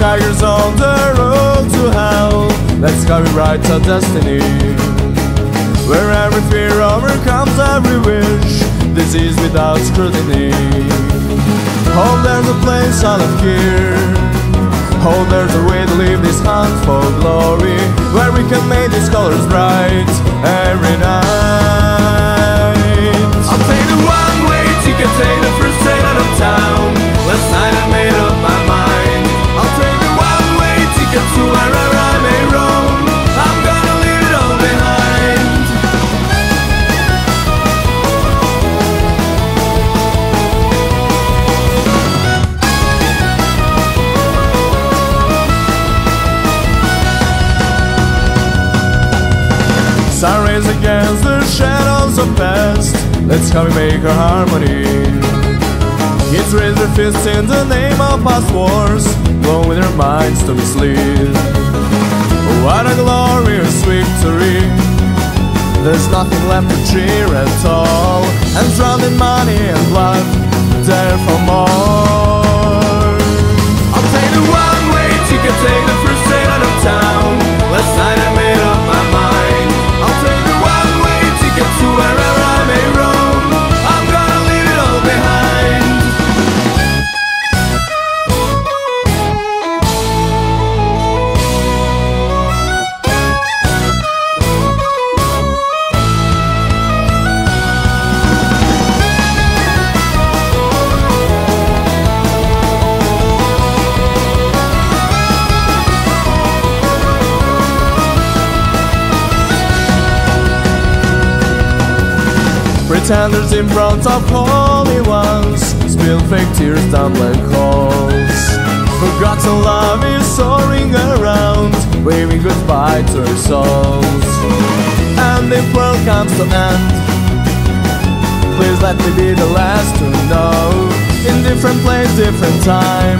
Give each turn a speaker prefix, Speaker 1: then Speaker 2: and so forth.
Speaker 1: hitchhikers on the road to hell. Let's go right to destiny, where every fear overcomes every wish, disease without scrutiny. Oh, there's a place out of fear. Oh, there's a way to live this hunt for glory, where we can make these colors bright every night. I'll take the one-way ticket, take the first train out of town. Last night I made up my mind. I'll take the one-way ticket to wherever I may roam. I'm gonna leave it all behind. Sun rays against the shadows of past. Let's come and make our harmony. Kids raise their fists in the name of past wars, blown with their minds to mislead. What a glorious victory. There's nothing left to cheer at all, and drowned in money and blood, there for more. I'll take the one-way ticket, take the first train out of town. Last night I made up my mind. I'll take the one-way ticket to wherever I may roam. I'm gonna leave it all behind. Pretenders in front of holy ones, spill fake tears down blank holes. Forgotten love is soaring around, waving goodbye to our souls. And if world comes to end, please let me be the last to know. In different place, different time,